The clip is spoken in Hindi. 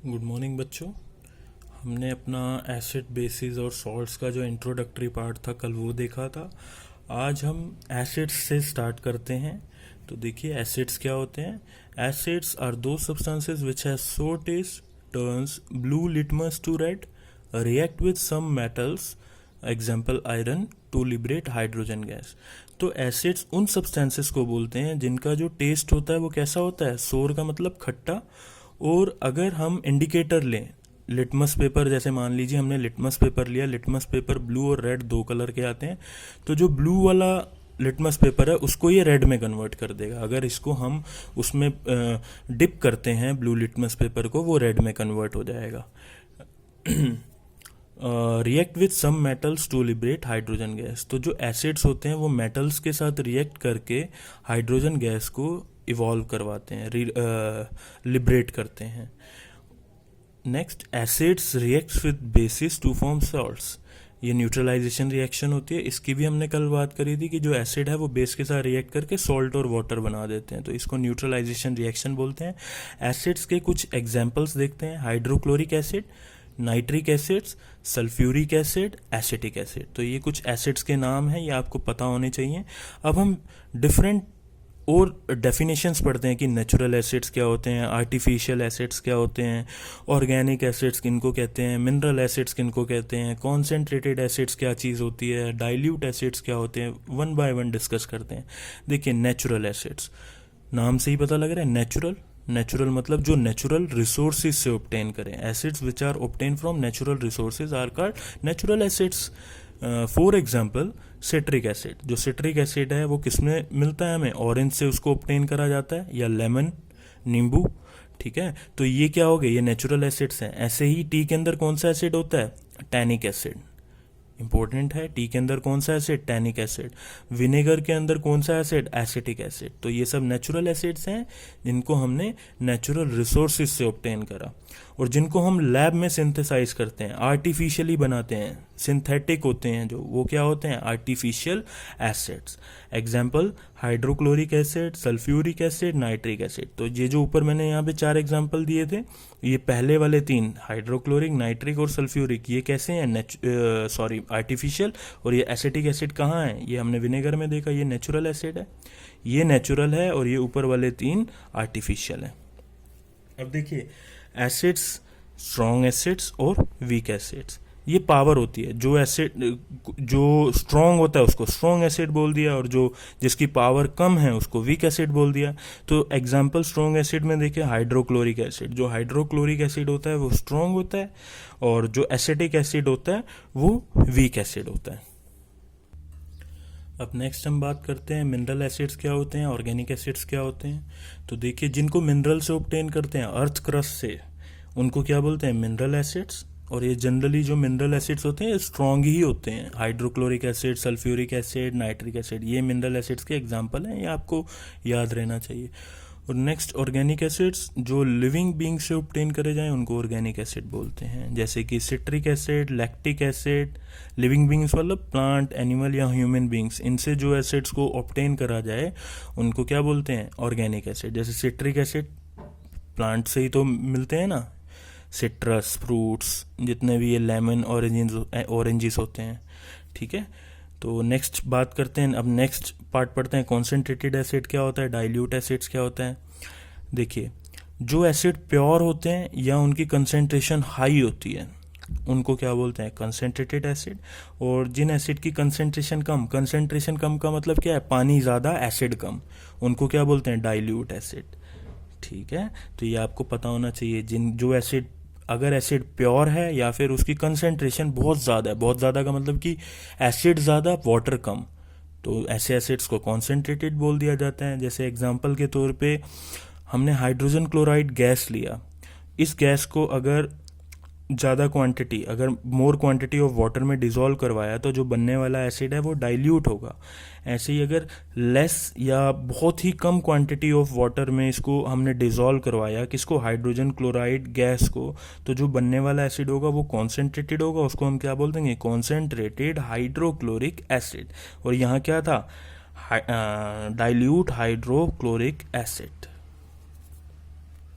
गुड मॉर्निंग बच्चों। हमने अपना एसिड बेसिस और सॉल्ट्स का जो इंट्रोडक्टरी पार्ट था कल वो देखा था। आज हम एसिड्स से स्टार्ट करते हैं। तो देखिए एसिड्स क्या होते हैं। एसिड्स आर दो substances which have so test turns blue litmus to red, react with some metals example iron to liberate hydrogen gas. तो एसिड्स उन सब्सटेंसेस को बोलते हैं जिनका जो टेस्ट होता है वो कैसा होता है, सोर का मतलब खट्टा। और अगर हम इंडिकेटर लें, लिटमस पेपर, जैसे मान लीजिए हमने लिटमस पेपर लिया, लिटमस पेपर ब्लू और रेड दो कलर के आते हैं, तो जो ब्लू वाला लिटमस पेपर है उसको ये रेड में कन्वर्ट कर देगा। अगर इसको हम उसमें डिप करते हैं ब्लू लिटमस पेपर को, वो रेड में कन्वर्ट हो जाएगा। React with some metals to liberate hydrogen gas. तो जो एसिड्स होते हैं वो मेटल्स के साथ रिएक्ट करके हाइड्रोजन गैस को इवॉल्व करवाते हैं, लिबरेट करते हैं। Next, acids reacts with basis to form salts. ये न्यूट्रलाइजेशन रिएक्शन होती है। इसकी भी हमने कल बात करी थी कि जो एसिड है वो बेस के साथ रिएक्ट करके सॉल्ट और वाटर बना देते हैं, तो इसको न्यूट्रलाइजेशन रिएक्शन बोलते हैं। एसिड्स के कुछ एग्जाम्पल्स देखते हैं। Hydrochloric acid, nitric acids, sulphuric acid, acetic acid. तो ये कुछ एसिड्स के नाम हैं, ये आपको पता होने चाहिए। अब हम डिफरेंट और डेफिनेशंस पढ़ते हैं कि नेचुरल एसिड्स क्या होते हैं, आर्टिफिशियल एसिड्स क्या होते हैं, ऑर्गेनिक एसिड्स किनको कहते हैं, मिनरल एसिड्स किनको कहते हैं, कॉन्सेंट्रेटेड एसिड्स क्या चीज़ होती है, डाइल्यूट एसिड्स क्या होते हैं, वन बाय वन डिस्कस करते हैं। देखिए नेचुरल एसिड्स, नाम से ही पता लग रहा है नेचुरल। नेचुरल मतलब जो नेचुरल रिसोर्सेज से ऑब्टेन करें। Acids which are obtain from natural resources are called natural acids. For example citric acid. जो सिट्रिक एसिड है वो किसमें मिलता है हमें, ऑरेंज से उसको ऑब्टेन करा जाता है, या लेमन, नींबू। ठीक है, तो ये क्या हो गए, ये नेचुरल एसिड्स हैं। ऐसे ही टी के अंदर कौन सा एसिड होता है, टैनिक एसिड। इंपॉर्टेंट है, टी के अंदर कौन सा एसिड, टैनिक एसिड। विनेगर के अंदर कौन सा एसिड, एसिटिक एसिड। तो ये सब नेचुरल एसिड्स हैं जिनको हमने नेचुरल रिसोर्सेज से ऑब्टेन करा, और जिनको हम लैब में सिंथेसाइज करते हैं, आर्टिफिशियली बनाते हैं, सिंथेटिक होते हैं जो, वो क्या होते हैं, artificial acids. Example hydrochloric acid, sulphuric acid, nitric acid. तो ये जो ऊपर मैंने यहाँ पे 4 एग्जाम्पल दिए थे, ये पहले वाले 3 हाइड्रोक्लोरिक, नाइट्रिक और सल्फ्यूरिक, ये कैसे हैं, आर्टिफिशियल। और ये एसिटिक एसिड कहाँ है, ये हमने विनेगर में देखा, ये नेचुरल एसिड है, ये नेचुरल है, और ये ऊपर वाले 3 आर्टिफिशियल है। अब देखिए एसिड्स, स्ट्रॉन्ग एसिड्स और वीक एसिड्स, ये पावर होती है। जो एसिड जो स्ट्रॉन्ग होता है उसको स्ट्रॉन्ग एसिड बोल दिया, और जो जिसकी पावर कम है उसको वीक एसिड बोल दिया। तो एग्जांपल स्ट्रॉन्ग एसिड में देखिए हाइड्रोक्लोरिक एसिड। जो हाइड्रोक्लोरिक एसिड होता है वो स्ट्रॉन्ग होता है, और जो एसिटिक एसिड होता है वो वीक एसिड होता है। अब नेक्स्ट हम बात करते हैं मिनरल एसिड्स क्या होते हैं, ऑर्गेनिक एसिड्स क्या होते हैं। तो देखिए जिनको मिनरल से ऑब्टेन करते हैं, अर्थ क्रस्ट से, उनको क्या बोलते हैं, मिनरल एसिड्स। और ये जनरली जो मिनरल एसिड्स होते हैं स्ट्रॉन्ग ही होते हैं। Hydrochloric acid, sulphuric acid, nitric acid, ये मिनरल एसिड्स के एग्जाम्पल हैं, ये आपको याद रहना चाहिए। और नेक्स्ट ऑर्गेनिक एसिड्स, जो लिविंग बींग से ऑब्टेन करे जाएं उनको ऑर्गेनिक एसिड बोलते हैं, जैसे कि citric acid, lactic acid. Living beings मतलब प्लांट, एनिमल या ह्यूमन बींग्स, इनसे जो एसिड्स को ऑब्टेन करा जाए उनको क्या बोलते हैं, ऑर्गेनिक एसिड। जैसे सिट्रिक एसिड प्लांट से ही तो मिलते हैं ना, सिट्रस फ्रूट्स, जितने भी ये लेमन, ऑरेंजेस होते हैं। ठीक है, तो नेक्स्ट बात करते हैं, अब नेक्स्ट पार्ट पढ़ते हैं, कॉन्सेंट्रेटेड एसिड क्या होता है, डाइल्यूट एसिड्स क्या होता है। देखिए जो एसिड प्योर होते हैं या उनकी कंसेंट्रेशन हाई होती है उनको क्या बोलते हैं, कंसेंट्रेटेड एसिड। और जिन एसिड की कंसेंट्रेशन कम, कंसेंट्रेशन कम का मतलब क्या है, पानी ज़्यादा एसिड कम, उनको क्या बोलते हैं, डाइल्यूट एसिड। ठीक है, तो ये आपको पता होना चाहिए। जो एसिड, अगर एसिड प्योर है या फिर उसकी कंसेंट्रेशन बहुत ज़्यादा है, बहुत ज़्यादा का मतलब कि एसिड ज़्यादा वाटर कम, तो ऐसे एसिड्स को कॉन्सेंट्रेटेड बोल दिया जाता है। जैसे एग्जांपल के तौर पे हमने हाइड्रोजन क्लोराइड गैस लिया, इस गैस को अगर ज़्यादा क्वांटिटी, अगर मोर क्वांटिटी ऑफ वाटर में डिज़ोल्व करवाया तो जो बनने वाला एसिड है वो डाइल्यूट होगा। ऐसे ही अगर लेस या बहुत ही कम क्वांटिटी ऑफ वाटर में इसको हमने डिज़ोल्व करवाया, किसको, हाइड्रोजन क्लोराइड गैस को, तो जो बनने वाला एसिड होगा वो कॉन्सेंट्रेटेड होगा, उसको हम क्या बोल देंगे, कॉन्सेंट्रेटेड हाइड्रोक्लोरिक एसिड। और यहाँ क्या था, डाइल्यूट हाइड्रोक्लोरिक एसिड।